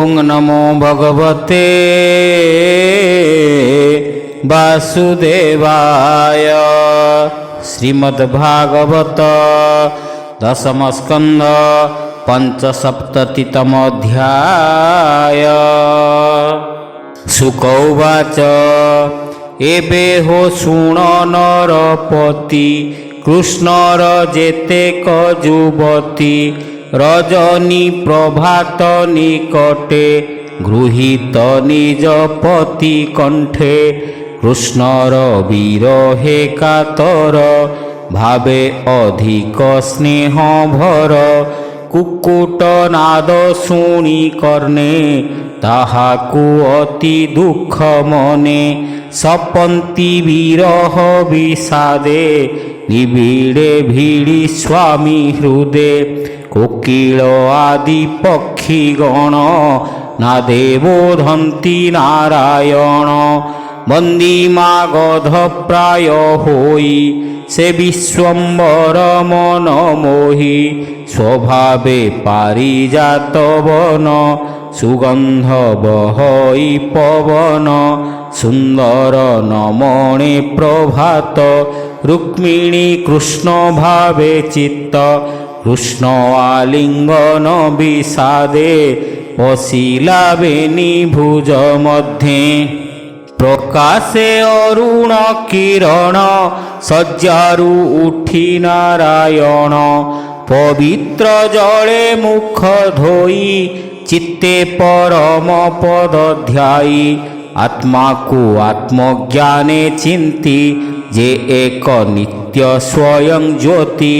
ओं नमो भगवते वासुदेवाय। श्रीमद्भागवत दशम स्कंद पंचसप्ततितम अध्याय। शुक उवाच एबे हो शुण नरपति कृष्णर जेतेक युवती रजनी प्रभात निकटे गृहीत निज पति कंठे कृष्णर विरहे कातर भावे अधिक स्नेह भर कुक्कुट नाद शुणी कर्णे ताहाकु अति दुख मने सपंती विरह विषादे निबिड़े भिड़ी स्वामी हृदे कोकिल आदि पक्षी गण नादे बोधंती नारायण बंदीमा गध प्राय होई से विश्वम्बर मन मोहि स्वभावे पारिजात वन सुगंध बहई पवन सुंदर नमणे प्रभात रुक्मिणी कृष्ण भावे चित्त कृष्ण आलिंगन विषादे पशिला बेनी भुज मध्ये प्रकाशे अरुण किरण सज्जारु उठी नारायण पवित्र जले मुख धोई चित्ते परम पद ध्याई आत्मा को आत्मज्ञाने चिंती जे एक नित्य स्वयं ज्योति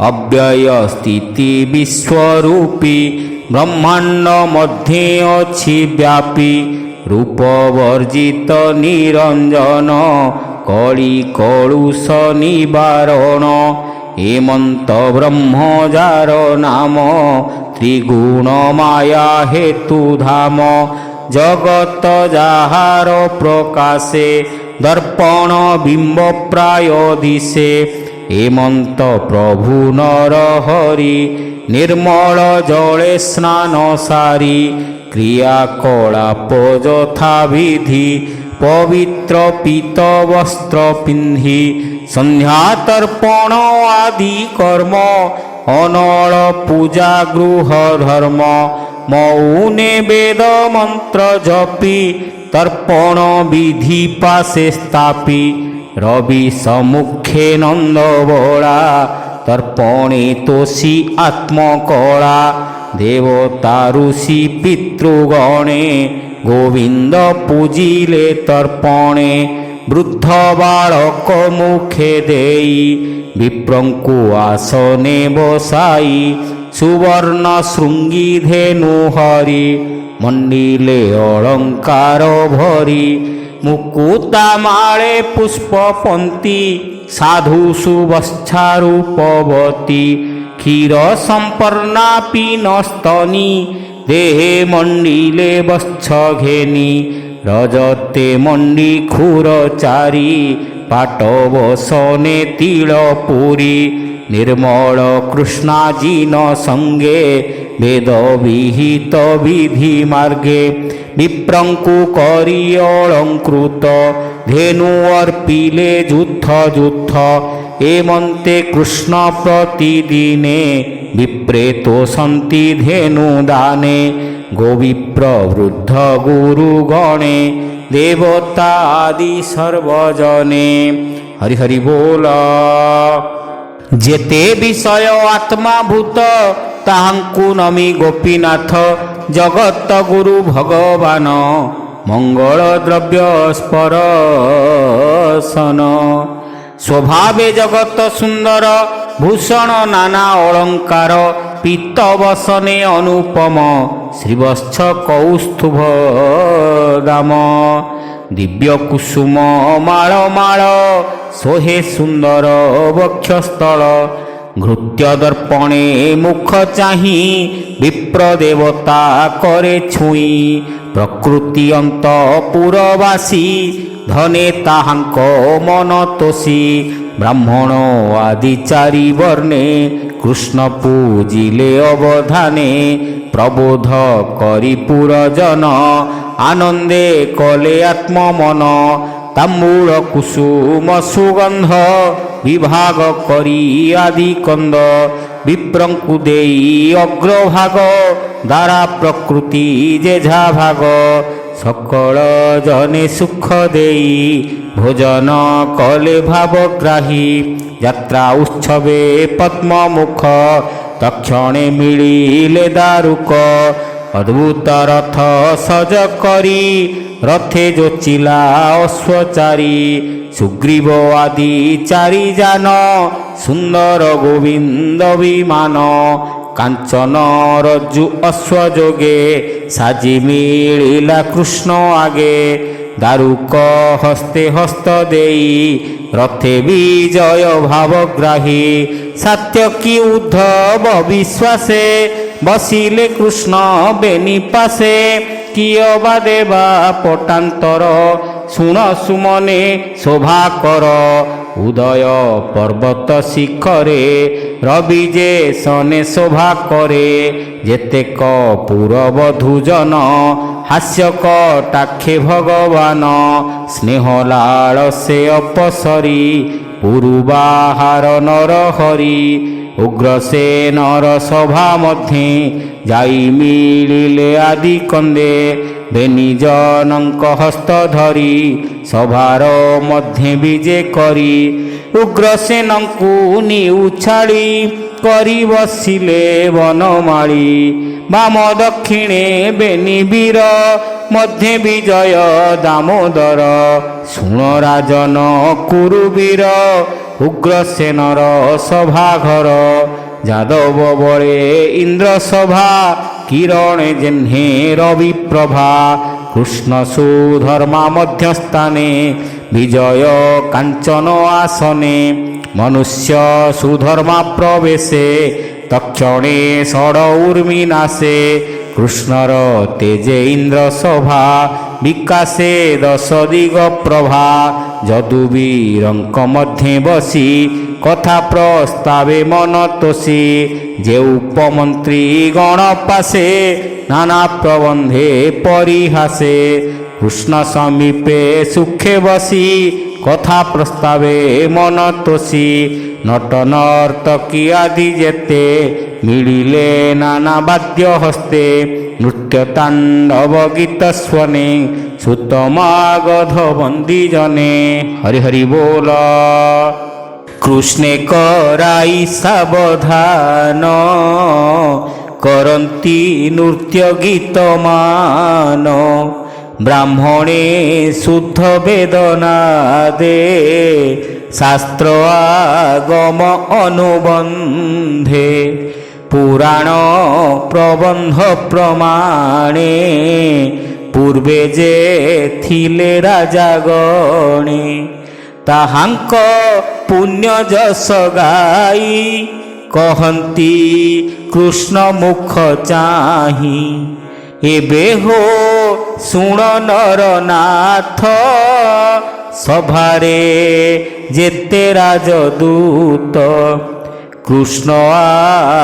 अव्यय स्थिति विश्वरूपी ब्रह्मांड मध्ये अच्छी व्यापी रूप वर्जित निरंजन कली कलुष निवारण हेमंत ब्रह्मजार नाम त्रिगुण माया हेतु धाम जगत जाहार प्रकाशे दर्पण बिंब प्राय दिशे हेमंत प्रभु नर हरि निर्मल जले स्नान सारी क्रियाकलाप यथा विधि पवित्र पीत वस्त्र पिंधि संध्या तर्पण आदि कर्म अनल पूजा गृह धर्म मौने वेद मंत्र जपी तर्पण विधि पासे स्थापी रवि सम्मुखे नंद बोला तर्पणे तोषी आत्मकला देवता ऋषि पितृगणे गोविंद पूजिले तर्पणे वृद्ध बालक मुखे देई विप्रंकु आसने बसाई सुवर्ण शृंगी धेनु हरि मंडिले अलंकार भरी मुकुता माळे पुष्प पंती साधु सुवस्थारूपवती क्षीर संपर्णा पीनस्तनी देहे मंडिले वत्स घेनी रजते मंडी खुर चारी पाटवसने तिलपुरी निर्मल कृष्णाजीन संगे वेद विहित विधि मार्गे विप्रंकु करी अलंकृत धेनु अर्पिले जुत्थ जुत्थ एमंते कृष्ण प्रतिदिने विप्रेतो सन्ति धेनु दाने गोविप्र वृद्ध गुरुगणे देवता आदि सर्वजने। हरि हरि बोल। जेते विषय आत्मा भूत ताहांकु नमी गोपीनाथ जगत गुरु भगवान मंगल द्रव्य स्पर्शन स्वभावे जगत सुंदर भूषण नाना अलंकार पीतवसने अनुपम श्रीवत्स कौस्तुभ दाम दिव्य कुसुम माळ माळ सोहे सुंदर वक्षस्थल घृत्य दर्पणे मुख चाही विप्र देवता करे छुई प्रकृति अंत पुरवासी धने ताहांक मन तोषी ब्राह्मण आदि चारि वर्णे कृष्ण पूजिले अवधाने প্রবোধ করি পুরজন আনন্দে কলে আত্মমন তাম্বূল কুসুম সুগন্ধ বিভাগ করি আদি কন্দ বিপ্রঙ্কু দেই অগ্রভাগ দ্বারা প্রকৃতি যেঝা ভাগ সকল জনে সুখ দেই ভোজন কলে ভাবগ্রাহী যাত্রা উৎসবে পদ্মমুখ তক্ষণে মিলিলে দারুক অদ্ভুত রথ সজ করি রথে যোচিলা অশ্বচারী সুগ্রীব আদি চারি যান সুন্দর গোবিন্দ বিমান কাঞ্চন রজ্জু অশ্বযোগে সাজি মিলিলা কৃষ্ণ আগে দারুক হস্তে হস্ত দেই রথে বিজয় ভাবগ্রাহী সাত্যকী উদ্ধব বিশ্বাসে বসিলে কৃষ্ণ বেনি পাশে কিয় বা দেবা পটান্তর শুণ সুমনে শোভা কর উদয় পর্বত শিখরে রবি যে সনে শোভা করে যেতেক পুরবধূজন হাস্য কটাক্ষে ভগবান স্নেহ লাଳ ସେ অপসরি পুরুবাহার নর হরি উগ্রসেনর সভা মধ্যে যাই মিলিলে আদি কন্দে বেনিজনଙ୍କ হস্ত ধরি সভার মধ্যে বিজে করি উগ্রসেনଙ୍କୁ নিউ ছাড়ি করি বসিলে বনমালী বাম দক্ষিণে বেনি বীর মধ্যে বিজয় দামোদর শুণ রাজন কুরুবীর উগ্রসেনর সভাঘর যাদব বলে ইন্দ্র সভা কিরণে জেহ্নে রবি প্রভা কৃষ্ণ সুধর্মা মধ্যস্থানে বিজয় কাঞ্চন আসনে মনুষ্য সুধর্মা প্রবেশে তক্ষণে ষড় উর্মি নাশে কৃষ্ণর তেজে ইন্দ্র সভা বিকাশে দশ দিগ প্রভা যদুবীরଙ୍କ মধ্যে বসি কথা প্রস্তাবে মন তোষি যে উপমন্ত্রী গণ পাশে নানা প্রবন্ধে পরিহাসে কৃষ্ণ সমীপে সুখে বসি কথা প্রস্তাবে মন তোষি নট নর্তকী আদি যেতে মিলিলে নানা বাদ্য হস্তে নৃত্য তাণ্ডব গীত স্বনে সুতমাগধ বন্দী জনে হরি হরি बोल কৃষ্ণে করাই সাবধান করন্তি নৃত্য গীত মান ব্রাহ্মণে শুদ্ধ বেদনাদে শাস্ত্র আগম অনুবন্ধে পুরাণ প্রবন্ধ প্রমাণে পূর্বে যে থিলে রাজাগণে তাহাঙ্ক পুণ্য যশ গাই কহନ୍ତି কৃষ্ণ মুখ চাহি এবে হো শুণ নরনাথ সভারে যেতে রাজদূত কৃষ্ণ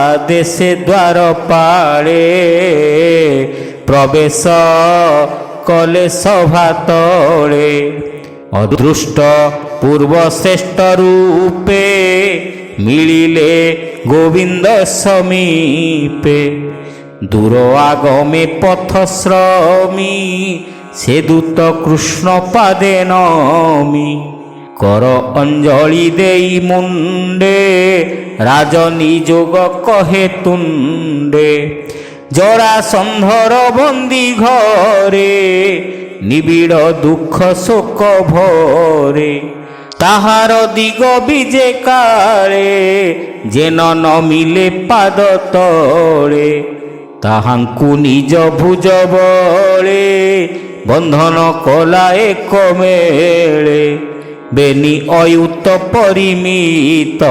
আদেশে দ্বার পাড়ে প্রবেশ কলে সভা তলে অদৃষ্ট পূর্ব শ্রেষ্ঠ রূপে মিলিলে গোবিন্দ সমীপে দূর আগমে পথশ্রমী সে দূত কৃষ্ণ পাদে নমি কর অঞ্জলি দেই মুন্ডে রাজনী যোগ কহে তুণ্ডে জরাসন্ধর বন্দী ঘরে নিবিড় দুঃখ শোক ভরে তাহার দিগ বিজে কালে যেন ন মিলে পাদ তଳେ তাহাঙ্কু নিজ ভুজ বଳେ বন্ধন কলা এক মেଳେ বেনি অয়ুত পরিমিত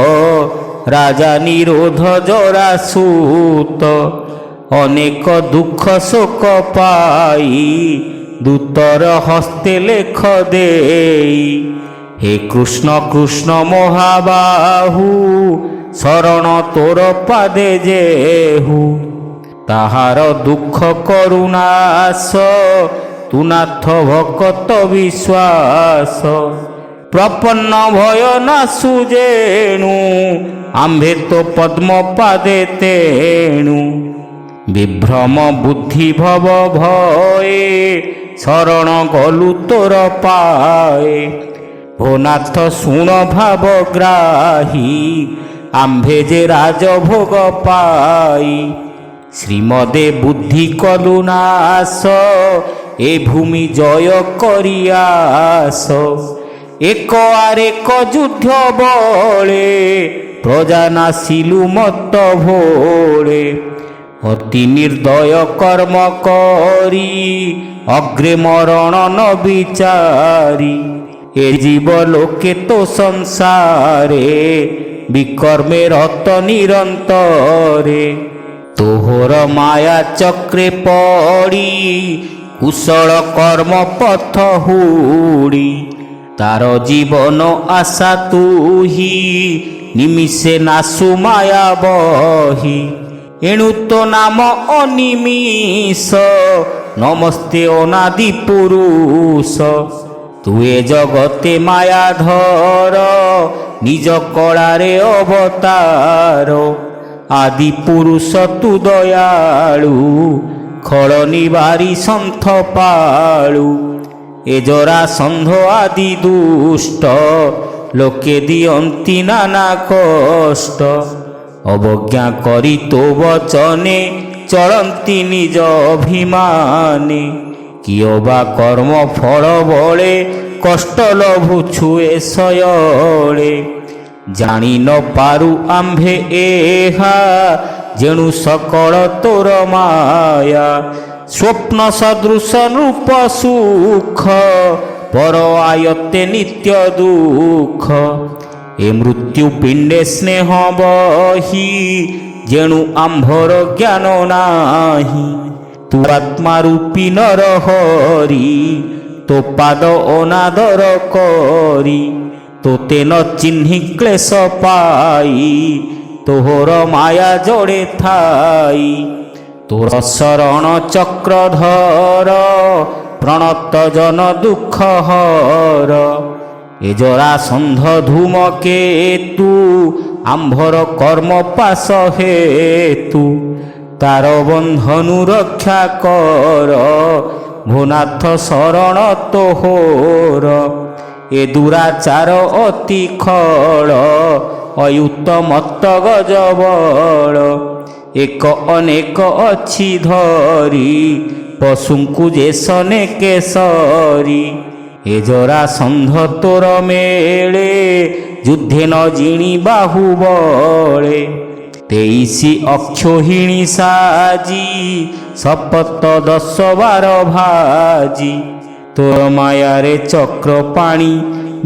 রাজা নিরোধ জরাসূত অনেক দুঃখ শোক পাই দূতর হস্তে লেখ দেই হে কৃষ্ণ কৃষ্ণ মহাবাহু শরণ তোর পাদে যেহু তাহার দুঃখ করুণাস তু নাথ ভকত বিশ্বাস প্রপন্ন ভয় না সুজেণু আম্ভে তো পদ্ম পাদে তেণু বিভ্রম বুদ্ধি ভব ভয়ে শরণ গলু তোর পায়ে ভোনাথ শুণ ভাব গ্রাহী আম্ভে যে রাজভোগ পাই শ্রীমদে বুদ্ধি কলু নাশ এ ভূমি জয় করিয়াস এক আর এক যুদ্ধ বলে প্রজা নাসিলু মত ভোলে অতি নির্দয় কর্ম করি অগ্রে মরণ ন বিচারি এ জীব লোকে তো সংসারে বিকর্মে রত নিরন্তরে তোহর মায়া চক্রে পড়ি কুশল কর্ম পথ হুড়ি তার জীবন আশা তুহি নিমিষে নাসু মায়া বহি এণু তো নাম অনিমিষ নমস্তে অনাদি পুরুষ তুয়ে জগতে মায়া ধর নিজ কଳାରେ অবতার আদি পুরুষ তু দয়ালু খଳ নিবারি সন্থ পালু এ জরা সন্ধ আদি দুষ্ট লোকে দিয়ন্তি নানা কষ্ট অবজ্ঞা করি তো বচনে চলন্তি নিজ অভিমানে কিয় বা কর্ম ফল বলে কষ্ট লভুছু এ শয়ଳେ জানি ন পারু আম্ভে এহা যেণু সকল তোর মায়া স্বপ্ন সদৃশ রূপ সুখ পর আয়ত্তে নিত্য দুঃখ এ মৃত্যু পিণ্ডে স্নেহ বহি যেণু আম্ভর জ্ঞান নাহি তু আত্মা রূপী নর হরি তো পাদ অনাদর করি তোতে ন চিহ্নি ক্লেশ পাই তোহর মায়া জড়ে থাই তোর শরণ চক্রধর প্রণত জন দুঃখ হর এ জরা সন্ধ ধূমকেতু আম্ভর কর্ম পাশ হেতু তার বন্ধনু রক্ষা কর ভোনাথ শরণ তোহর এ দুরাচার অতি খଳ অয়ুত মত্ত গজবଳ ଏକ ଅନେକ ଅଛି ଧରି ପଶୁଙ୍କୁ ଯେ ସନେ କେଶରୀ ଏ ଜରା ସନ୍ଧ ତୋର ମେଳେ ଯୁଦ୍ଧେ ନ ଜିଣି ବାହୁବଳେ 23 ଅକ୍ଷୋହିଣୀ ସାଜି ଶପଥ 10 ବାର ଭାଜି ତୋର ମାୟାରେ ଚକ୍ର ପାଣି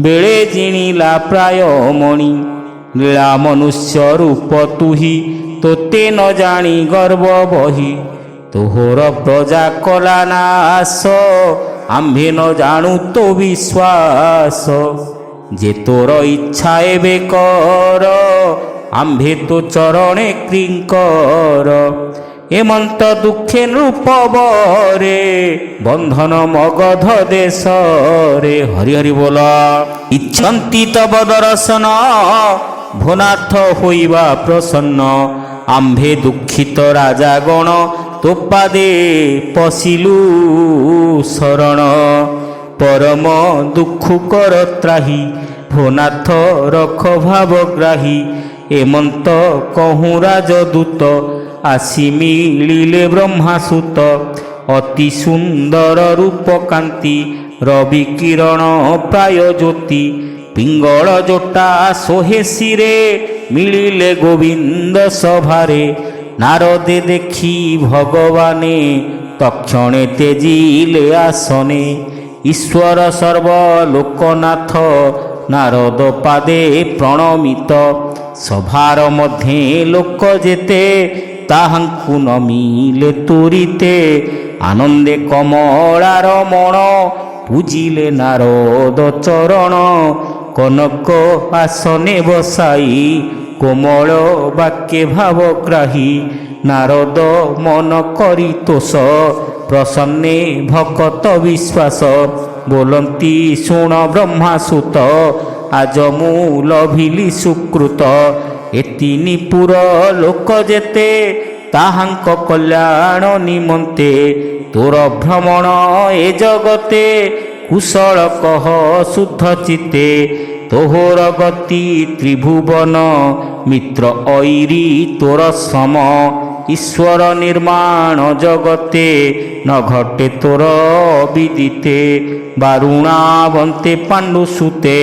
ବେଳେ ଜିଣିଲା ପ୍ରାୟ ମଣି ନୀଳା ମନୁଷ୍ୟ ରୂପ ତୁହି ତୋତେ ନ ଜାଣି ଗର୍ବ ବହି ତୋହର ପ୍ରଜା କଲା ନାଶ ଆମ୍ଭେ ନ ଜାଣୁ ତୋ ବିଶ୍ୱାସ ଯେ ତୋର ଇଚ୍ଛା ଏବେ କର ଆମ୍ଭେ ତୋ ଚରଣେ କ୍ରିଙ୍କର ଏମନ୍ତ ଦୁଃଖେ ନୃପବରେ ବନ୍ଧନ ମଗଧ ଦେଶରେ ହରି ହରି ବୋଲ ଇଚ୍ଛନ୍ତି ତବ ଦର୍ଶନ ভোনাথ হইবা প্রসন্ন আম্ভে দুঃখিত রাজাগণ তো পাদে পশিলু শরণ পরম দুঃখ কর ত্রাহি ভোনাথ রখ ভাবগ্রাহী এমন্ত কহু রাজদূত আসি মিলিলে ব্রহ্মাসুত অতি সুন্দর রূপকান্তি রবি কিরণ প্রায় জ্যোতি পিঙ্গল জোটা সোহে শিরে মিলিলে গোবিন্দ সভারে নারদে দেখি ভগবানে তক্ষণে তেজিলে আসনে ঈশ্বর সর্বলোকনাথ নারদ পাদে প্রণমিত সভার মধ্যে লোক যেতে তাহাঙ্কু নমিলে তুরিতে আনন্দে কমলার মণ পূজিলে নারদ চরণ কনক আসনে বসাই কোমল বাক্যে ভাবগ্রাহী ନାରଦ ମନ କରି ତୋଷ ପ୍ରସନ୍ନେ ଭକତ ବିଶ୍ୱାସ ବୋଲନ୍ତି ଶୁଣ ବ୍ରହ୍ମାସୁତ ଆଜ ମୁଁ ଲଭିଲି ସୁକୃତ ଏତିନି ପୁର ଲୋକ ଯେତେ ତାହାଙ୍କ କଲ୍ୟାଣ ନିମନ୍ତେ ତୋର ଭ୍ରମଣ ଏ ଜଗତେ କୁଶଳ କହ ଶୁଦ୍ଧ ଚିତ୍ତେ ତୋହର ଗତି ତ୍ରିଭୁବନ ମିତ୍ର ଐରି ତୋର ସମ ଈଶ୍ୱର ନିର୍ମାଣ ଜଗତେ ନ ଘଟେ ତୋର ବିଦିତେ ବାରୁଣାବନ୍ତେ ପାଣ୍ଡୁ ସୁତେ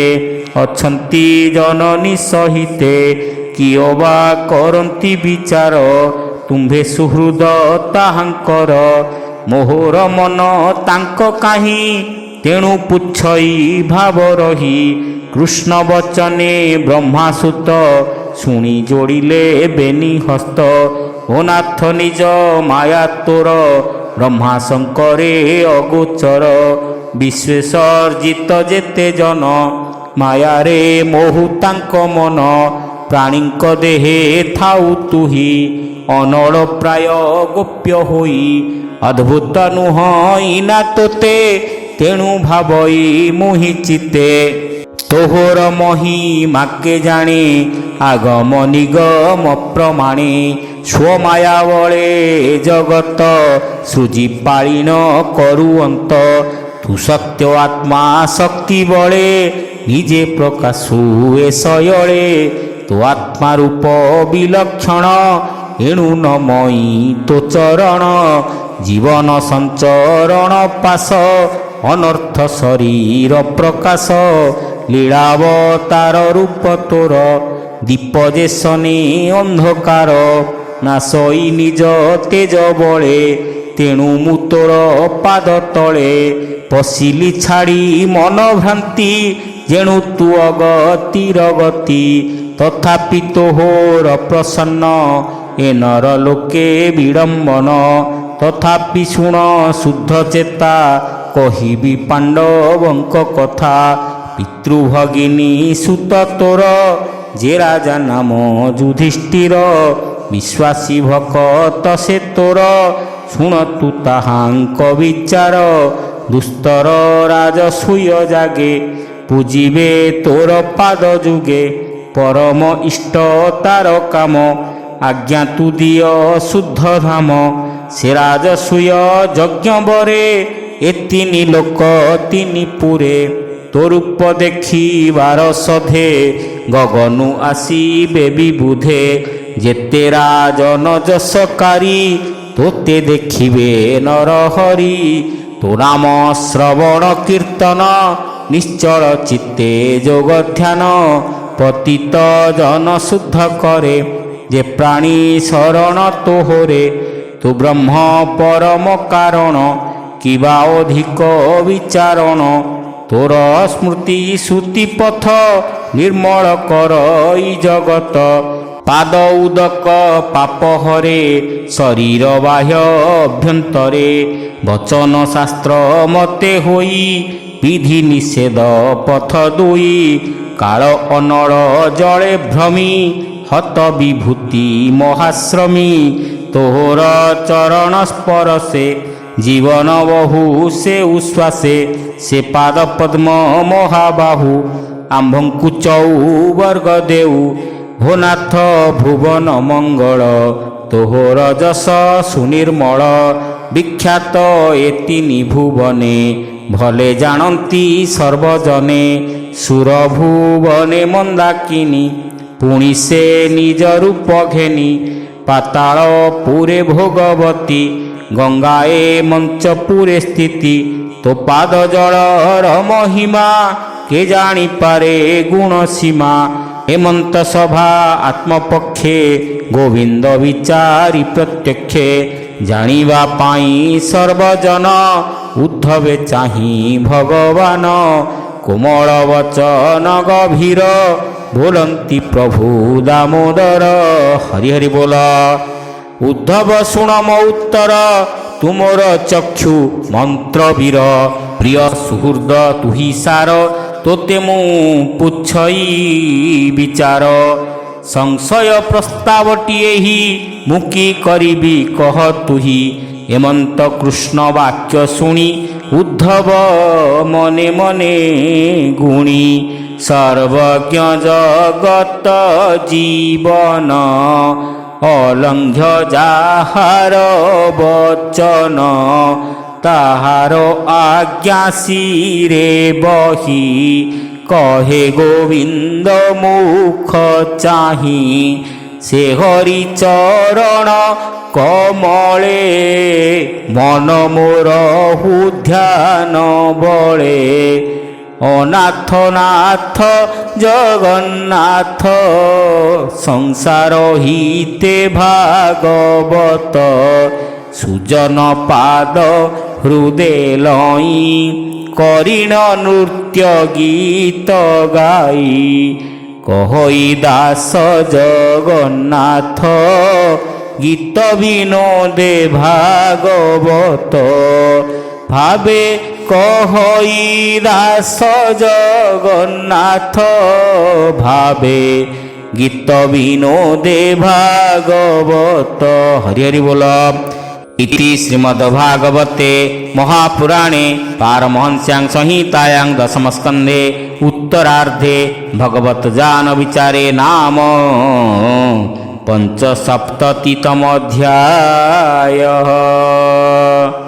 ଅଛନ୍ତି ଜନନୀ ସହିତେ କିଏ ବା କରନ୍ତି ବିଚାର ତୁମ୍ଭେ ସୁହୃଦ ତାହାଙ୍କର ମୋହର ମନ ତାଙ୍କ କାହିଁ ତେଣୁ ପୁଚ୍ଛଇ ଭାବ ରହି କୃଷ୍ଣ ବଚନେ ବ୍ରହ୍ମାସୁତ ଶୁଣି ଯୋଡ଼ିଲେ ବେନି ହସ୍ତ ଓ ନାଥ ନିଜ ମାୟା ତୋର ବ୍ରହ୍ମାଶଙ୍କରେ ଅଗୋଚର ବିଶ୍ୱେଶର୍ଜିତ ଯେତେ ଜନ ମାୟାରେ ମୋହୁ ତାଙ୍କ ମନ ପ୍ରାଣୀଙ୍କ ଦେହେ ଥାଉ ତୁହି ଅନଳ ପ୍ରାୟ ଗୋପ୍ୟ ହୋଇ ଅଦ୍ଭୁତ ନୁହଁ ଇନା ତୋତେ ତେଣୁ ଭାବଇ ମୁହିଁ ଚିତେ ତୋହର ମହିମା କେ ଜାଣେ ଆଗମ ନିଗମ ପ୍ରମାଣେ ସ୍ୱମାୟା ବଳେ ଜଗତ ସୃଜି ପାଳିନ କରୁଅନ୍ତ ତୁ ସତ୍ୟ ଆତ୍ମା ଶକ୍ତି ବଳେ ନିଜେ ପ୍ରକାଶୁ ଏ ଶୟଳେ ତୋ ଆତ୍ମା ରୂପ ବିଲକ୍ଷଣ ଏଣୁ ନମଇ ତୋ ଚରଣ ଜୀବନ ସଞ୍ଚରଣ ପାଶ ଅନର୍ଥ ଶରୀର ପ୍ରକାଶ ଲୀଳାବତାର ରୂପ ତୋର ଦୀପ ଯେସନେ ଅନ୍ଧକାର ନାଶଇ ନିଜ ତେଜ ବଳେ ତେଣୁ ମୁଁ ତୋର ପାଦ ତଳେ ପଶିଲି ଛାଡ଼ି ମନ ଭ୍ରାନ୍ତି ଯେଣୁ ତୁ ଅଗତିର ଗତି ତଥାପି ତୋହର ପ୍ରସନ୍ନ ଏ ନର ଲୋକେ ବିଡ଼ମ୍ବନ ତଥାପି ଶୁଣ ଶୁଦ୍ଧ ଚେତା କହିବି ପାଣ୍ଡବଙ୍କ କଥା ପିତୃଭଗିନୀ ସୁତ ତୋର ଯେ ରାଜା ନାମ ଯୁଧିଷ୍ଠିର ବିଶ୍ୱାସୀ ଭକତ ସେ ତୋର ଶୁଣ ତୁ ତାହାଙ୍କ ବିଚାର ଦୁସ୍ତର ରାଜସୂୟ ଜାଗେ ପୂଜିବେ ତୋର ପାଦ ଯୁଗେ ପରମ ଇଷ୍ଟ ତାର କାମ ଆଜ୍ଞା ତୁ ଦିଅ ଶୁଦ୍ଧ ଧାମ ସେ ରାଜସୂୟ ଯଜ୍ଞ ବରେ ଏ ତିନି ଲୋକ ତିନି ପୁରେ ତୋ ରୂପ ଦେଖିବାର ସଧେ ଗଗନୁ ଆସିବେ ବିବୁଧେ ଯେତେ ରାଜନ ଯଶକାରୀ ତୋତେ ଦେଖିବେ ନରହରି ତୋ ନାମ ଶ୍ରବଣ କୀର୍ତ୍ତନ ନିଶ୍ଚଳ ଚିତ୍ତେ ଯୋଗ ଧ୍ୟାନ ପତିତ ଜନ ଶୁଦ୍ଧ କରେ ଯେ ପ୍ରାଣୀ ଶରଣ ତୋହରେ ତୁ ବ୍ରହ୍ମ ପରମ କାରଣ କିବା ଅଧିକ ବିଚାରଣ ତୋର ସ୍ମୃତି ଶ୍ରୁତି ପଥ ନିର୍ମଳ କର ଇ ଜଗତ ପାଦ ଉଦକ ପାପ ହରେ ଶରୀର ବାହ୍ୟ ଅଭ୍ୟନ୍ତରେ ବଚନ ଶାସ୍ତ୍ର ମତେ ହୋଇ ବିଧି ନିଷେଧ ପଥ ଦୁଇ କାଳ ଅନଳ ଜଳେ ଭ୍ରମି ହତ ବିଭୂତି ମହାଶ୍ରମୀ ତୋହର ଚରଣ ସ୍ପରଶେ ଜୀବନ ବହୁ ସେ ଉଶ୍ୱାସେ ସେ ପାଦ ପଦ୍ମ ମହାବାହୁ ଆମ୍ଭଙ୍କୁ ଚଉବର୍ଗ ଦେଉ ଭୋନାଥ ଭୁବନ ମଙ୍ଗଳ ତୋହର ଯଶ ସୁନିର୍ମଳ ବିଖ୍ୟାତ ଏ ତିନି ଭୁବନେ ଭଲେ ଜାଣନ୍ତି ସର୍ବଜନେ ସୁର ଭୁବନେ ମନ୍ଦାକିନୀ ପୁଣି ସେ ନିଜ ରୂପ ଘେନି ପାତାଳ ପୁରେ ଭୋଗବତୀ ଗଙ୍ଗାଏ ମଞ୍ଚପୁରେ ସ୍ଥିତି ତୋ ପାଦ ଜଳର ମହିମା କେ ଜାଣିପାରେ ଗୁଣ ସୀମା ହେମନ୍ତ ସଭା ଆତ୍ମପକ୍ଷେ ଗୋବିନ୍ଦ ବିଚାରି ପ୍ରତ୍ୟକ୍ଷେ ଜାଣିବା ପାଇଁ ସର୍ବଜନ ଉଦ୍ଧବେ ଚାହିଁ ଭଗବାନ କୋମଳ ବଚନ ଗଭୀର ବୋଲନ୍ତି ପ୍ରଭୁ ଦାମୋଦର ହରି ହରି ବୋଲ ଉଦ୍ଧବ ଶୁଣ ମୋ ଉତ୍ତର ତୁମର ଚକ୍ଷୁ ମନ୍ତ୍ରବୀର ପ୍ରିୟ ସୁହୃଦ ତୁହି ସାର ତୋତେ ମୁଁ ପୁଚ୍ଛଇ ବିଚାର ସଂଶୟ ପ୍ରସ୍ତାବଟିଏ ହି ମୁଁ କି କରିବି କହ ତୁହି। ହେମନ୍ତ କୃଷ୍ଣ ବାକ୍ୟ ଶୁଣି ଉଦ୍ଧବ ମନେ ମନେ ଗୁଣି। ସର୍ବଜ୍ଞ ଜଗତ ଜୀବନ ଅଲଙ୍ଘ୍ୟ ଯାହାର ବଚନ। ତାହାର ଆଜ୍ଞା ଶିରେ ବହି କହେ ଗୋବିନ୍ଦ ମୁଖ ଚାହିଁ। ସେ ହରି ଚରଣ କମଳେ ମନ ମୋର ହୃଧ୍ୟାନ ବଳେ। ଅନାଥ ନାଥ ଜଗନ୍ନାଥ ସଂସାର ହିତେ ଭାଗବତ। ସୁଜନ ପାଦ ହୃଦେ ଲଇଁ କରିଣ ନୃତ୍ୟ ଗୀତ ଗାଇ। କହଇ ଦାସ ଜଗନ୍ନାଥ ଗୀତ ବିନୋଦେ ଭାଗବତ। ଭାବେ କହଇ ଦାସ ଜଗନ୍ନାଥ ଭାବେ ଗୀତ ବିନୋଦେ ଭାଗବତ। ହରି ହରି ବୋଲ। इति श्रीमद्भागवते महापुराणे पारमहंस्यां संहितायां दशमस्कन्धे उत्तरार्धे भगवद्जानविचारे नाम पंचसप्ततितमोऽध्यायः।